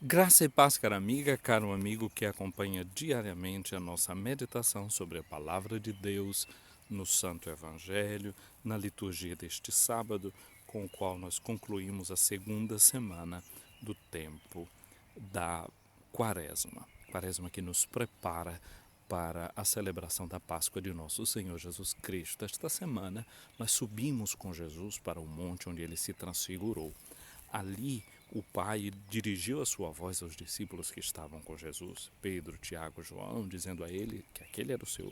Graça e paz, cara amiga, caro amigo que acompanha diariamente a nossa meditação sobre a Palavra de Deus no Santo Evangelho, na liturgia deste sábado, com o qual nós concluímos a segunda semana do tempo da Quaresma. Quaresma que nos prepara para a celebração da Páscoa de nosso Senhor Jesus Cristo. Esta semana nós subimos com Jesus para o monte onde ele se transfigurou. Ali, o Pai dirigiu a sua voz aos discípulos que estavam com Jesus, Pedro, Tiago, João, dizendo a ele que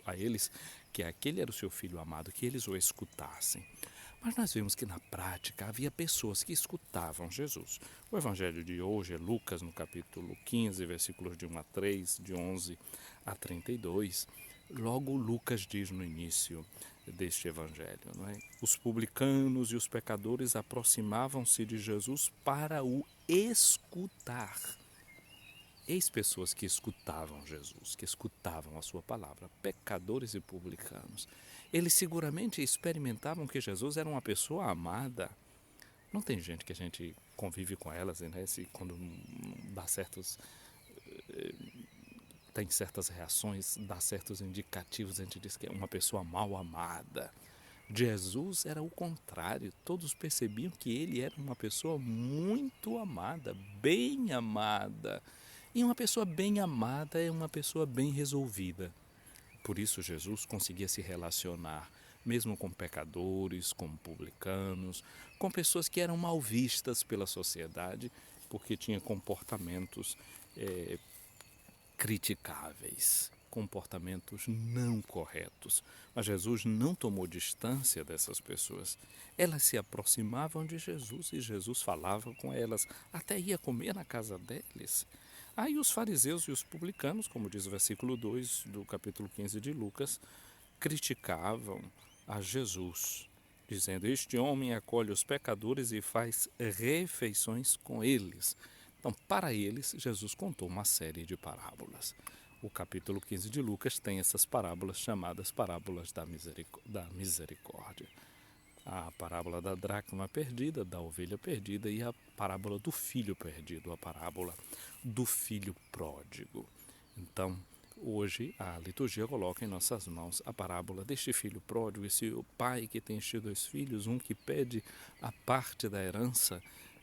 a eles que aquele era o seu filho amado, que eles o escutassem. Mas nós vemos que na prática havia pessoas que escutavam Jesus. O evangelho de hoje é Lucas, no capítulo 15, versículos de 1 a 3, de 11 a 32. Logo Lucas diz no início deste evangelho, não é? Os publicanos e os pecadores aproximavam-se de Jesus para o escutar. Eis pessoas que escutavam Jesus, que escutavam a sua palavra, pecadores e publicanos. Eles seguramente experimentavam que Jesus era uma pessoa amada. Não tem gente que a gente convive com elas, né? Quando dá certos tem certas reações, dá certos indicativos, a gente diz que é uma pessoa mal amada. Jesus era o contrário, todos percebiam que ele era uma pessoa muito amada, bem amada. E uma pessoa bem amada é uma pessoa bem resolvida. Por isso Jesus conseguia se relacionar mesmo com pecadores, com publicanos, com pessoas que eram mal vistas pela sociedade, porque tinham comportamentos criticáveis, comportamentos não corretos. Mas Jesus não tomou distância dessas pessoas. Elas se aproximavam de Jesus e Jesus falava com elas, até ia comer na casa deles. Aí os fariseus e os publicanos, como diz o versículo 2 do capítulo 15 de Lucas, criticavam a Jesus, dizendo: Este homem acolhe os pecadores e faz refeições com eles. Então, para eles, Jesus contou uma série de parábolas. O capítulo 15 de Lucas tem essas parábolas chamadas parábolas da misericórdia. A parábola da dracma perdida, da ovelha perdida e a parábola do filho perdido, a parábola do filho pródigo. Então, hoje a liturgia coloca em nossas mãos a parábola deste filho pródigo, esse pai que tem estes dois filhos, um que pede a parte da herança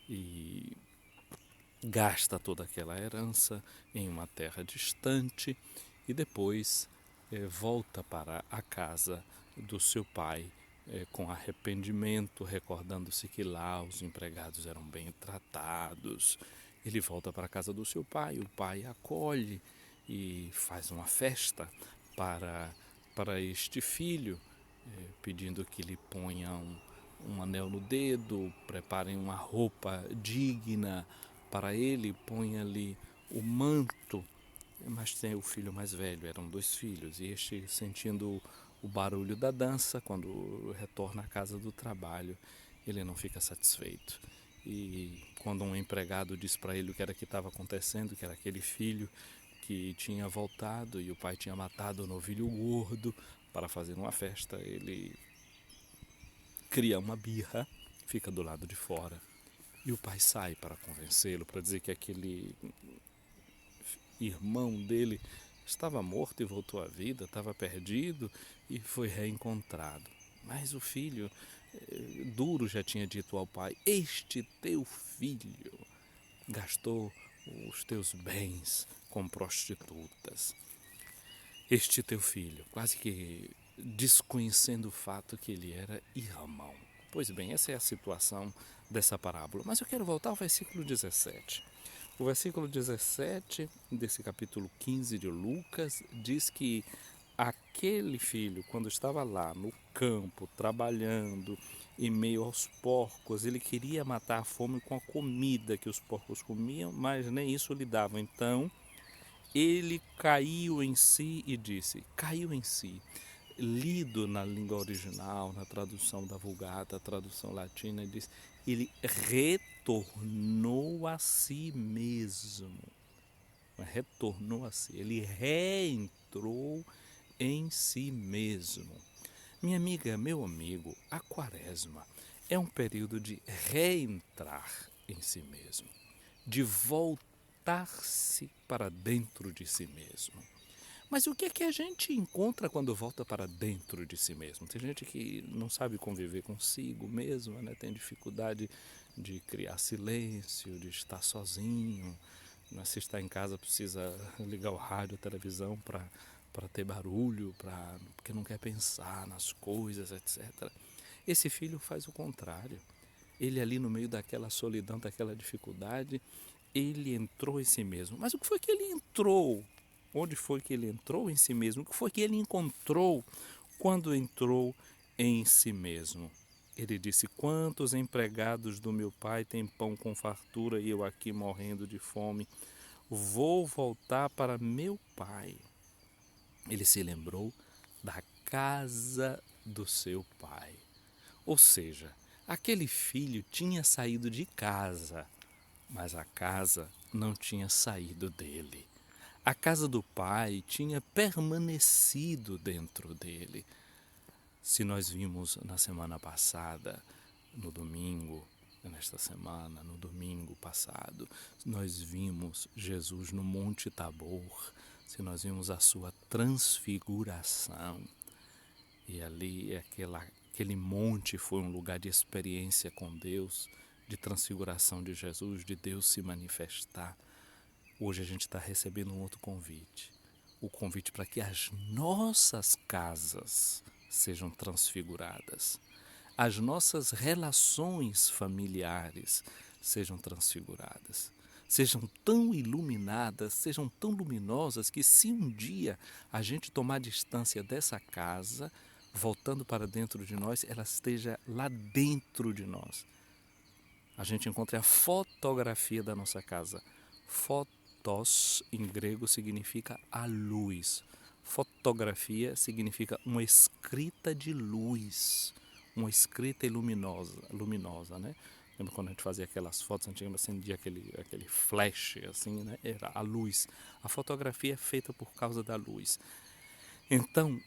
e gasta toda aquela herança em uma terra distante e depois volta para a casa do seu pai com arrependimento, recordando-se que lá os empregados eram bem tratados. Ele volta para a casa do seu pai, o pai acolhe e faz uma festa para este filho, pedindo que lhe ponham um anel no dedo, preparem uma roupa digna para ele, ponha-lhe o manto. Mas tem o filho mais velho, eram dois filhos, e este, sentindo o barulho da dança, quando retorna à casa do trabalho, ele não fica satisfeito. E quando um empregado diz para ele o que era que estava acontecendo, que era aquele filho que tinha voltado e o pai tinha matado o novilho gordo para fazer uma festa, ele cria uma birra, fica do lado de fora. E o pai sai para convencê-lo, para dizer que aquele irmão dele estava morto e voltou à vida, estava perdido e foi reencontrado. Mas o filho, duro, já tinha dito ao pai: Este teu filho gastou os teus bens com prostitutas. Este teu filho, quase que desconhecendo o fato que ele era irmão. Pois bem, essa é a situação dessa parábola. Mas eu quero voltar ao versículo 17. O versículo 17 desse capítulo 15 de Lucas diz que aquele filho, quando estava lá no campo, trabalhando, em meio aos porcos, ele queria matar a fome com a comida que os porcos comiam, mas nem isso lhe davam. Então, ele caiu em si e disse, caiu em si. Lido na língua original, na tradução da Vulgata, a tradução latina, diz, ele retornou a si mesmo. Retornou a si, ele reentrou em si mesmo. Minha amiga, meu amigo, a quaresma é um período de reentrar em si mesmo, de voltar voltar-se para dentro de si mesmo. Mas o que é que a gente encontra quando volta para dentro de si mesmo? Tem gente que não sabe conviver consigo mesmo, né? Tem dificuldade de criar silêncio, de estar sozinho. Mas se está em casa precisa ligar o rádio, a televisão para ter barulho, porque não quer pensar nas coisas, etc. Esse filho faz o contrário. Ele ali no meio daquela solidão, daquela dificuldade, ele entrou em si mesmo. Mas o que foi que ele entrou? Onde foi que ele entrou em si mesmo? O que foi que ele encontrou quando entrou em si mesmo? Ele disse: quantos empregados do meu pai têm pão com fartura e eu aqui morrendo de fome? Vou voltar para meu pai. Ele se lembrou da casa do seu pai. Ou seja, aquele filho tinha saído de casa, mas a casa não tinha saído dele. A casa do pai tinha permanecido dentro dele. Se nós vimos na semana passada, no domingo, nesta semana, no domingo passado, nós vimos Jesus no Monte Tabor, se nós vimos a sua transfiguração, e ali aquele monte foi um lugar de experiência com Deus, de transfiguração de Jesus, de Deus se manifestar. Hoje a gente está recebendo um outro convite. O convite para que as nossas casas sejam transfiguradas. As nossas relações familiares sejam transfiguradas. Sejam tão iluminadas, sejam tão luminosas que se um dia a gente tomar distância dessa casa, voltando para dentro de nós, ela esteja lá dentro de nós. A gente encontra a fotografia da nossa casa. Fotos, em grego, significa a luz. Fotografia significa uma escrita de luz, uma escrita luminosa, né? Lembra quando a gente fazia aquelas fotos antigamente, acendia aquele flash, assim, né? Era a luz. A fotografia é feita por causa da luz. Então,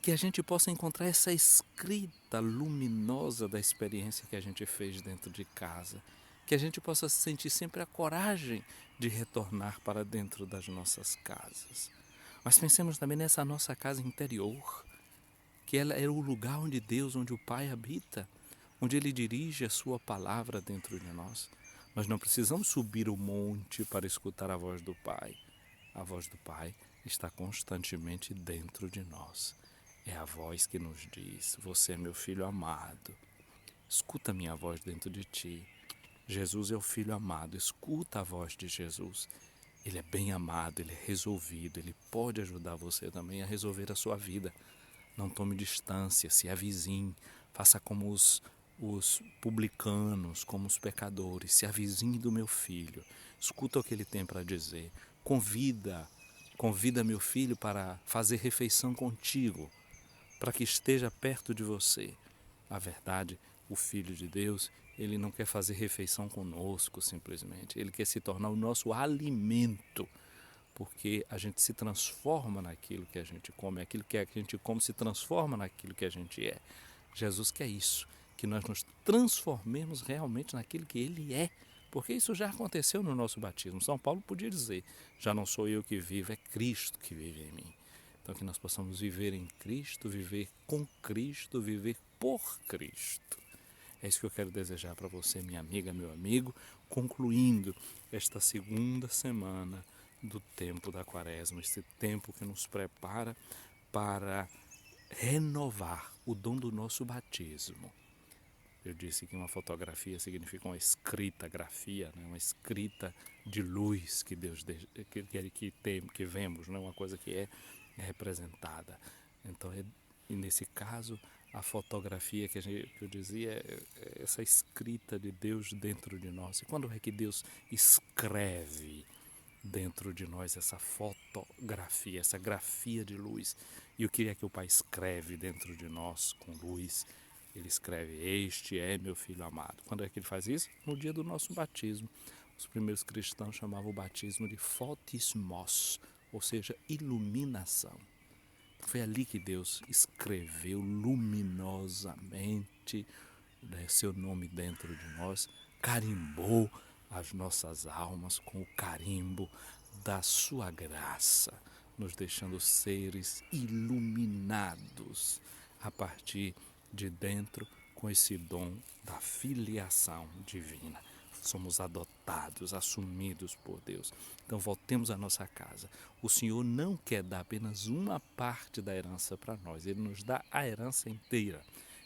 que a gente possa encontrar essa escrita luminosa da experiência que a gente fez dentro de casa, que a gente possa sentir sempre a coragem de retornar para dentro das nossas casas. Mas pensemos também nessa nossa casa interior, que ela é o lugar onde Deus, onde o Pai habita, onde Ele dirige a sua palavra dentro de nós. Nós não precisamos subir o monte para escutar a voz do Pai. A voz do Pai está constantemente dentro de nós. É a voz que nos diz: você é meu filho amado. Escuta a minha voz dentro de ti. Jesus é o filho amado. Escuta a voz de Jesus. Ele é bem amado, ele é resolvido, ele pode ajudar você também a resolver a sua vida. Não tome distância, se avizinhe, faça como os publicanos, como os pecadores, se avizinhe do meu filho, escuta o que ele tem para dizer, convida meu filho para fazer refeição contigo, para que esteja perto de você. A verdade, o Filho de Deus, ele não quer fazer refeição conosco simplesmente, ele quer se tornar o nosso alimento, porque a gente se transforma naquilo que a gente come, aquilo que a gente come se transforma naquilo que a gente é. Jesus quer isso, que nós nos transformemos realmente naquilo que Ele é, porque isso já aconteceu no nosso batismo. São Paulo podia dizer: já não sou eu que vivo, é Cristo que vive em mim. Então que nós possamos viver em Cristo, viver com Cristo, viver por Cristo. É isso que eu quero desejar para você, minha amiga, meu amigo, concluindo esta segunda semana do tempo da Quaresma, esse tempo que nos prepara para renovar o dom do nosso batismo. Eu disse que uma fotografia significa uma escrita grafia, né? Uma escrita de luz que Deus que vemos, né? Uma coisa que é representada. Então, e nesse caso, a fotografia que eu dizia é essa escrita de Deus dentro de nós. E quando é que Deus escreve dentro de nós essa fotografia, essa grafia de luz? E o que é que o Pai escreve dentro de nós com luz? Ele escreve: este é meu filho amado. Quando é que ele faz isso? No dia do nosso batismo. Os primeiros cristãos chamavam o batismo de fotismos, ou seja, iluminação. Foi ali que Deus escreveu luminosamente, né, seu nome dentro de nós, carimbou as nossas almas com o carimbo da sua graça, nos deixando seres iluminados a partir de dentro com esse dom da filiação divina. Somos adotados, assumidos por Deus. Então voltemos à nossa casa. O Senhor não quer dar apenas uma parte da herança para nós, Ele nos dá a herança inteira.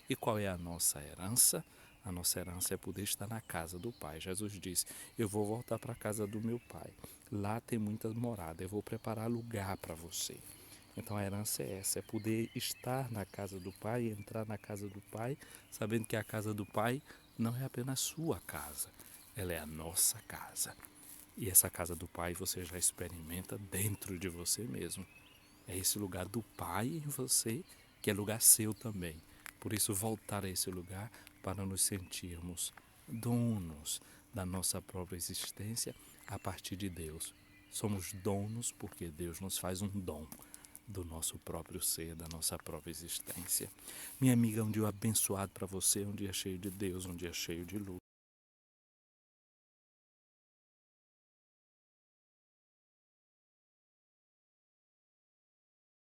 E qual é a nossa herança? A nossa herança é poder estar na casa do Pai. Jesus disse, eu vou voltar para a casa do meu Pai. Lá tem muitas moradas, eu vou preparar lugar para você. Então a herança é essa, é poder estar na casa do Pai, entrar na casa do Pai, sabendo que a casa do Pai não é apenas sua casa, ela é a nossa casa. E essa casa do Pai você já experimenta dentro de você mesmo. É esse lugar do Pai em você, que é lugar seu também. Por isso, voltar a esse lugar para nos sentirmos donos da nossa própria existência a partir de Deus. Somos donos porque Deus nos faz um dom do nosso próprio ser, da nossa própria existência. Minha amiga, um dia abençoado para você, um dia cheio de Deus, um dia cheio de luz.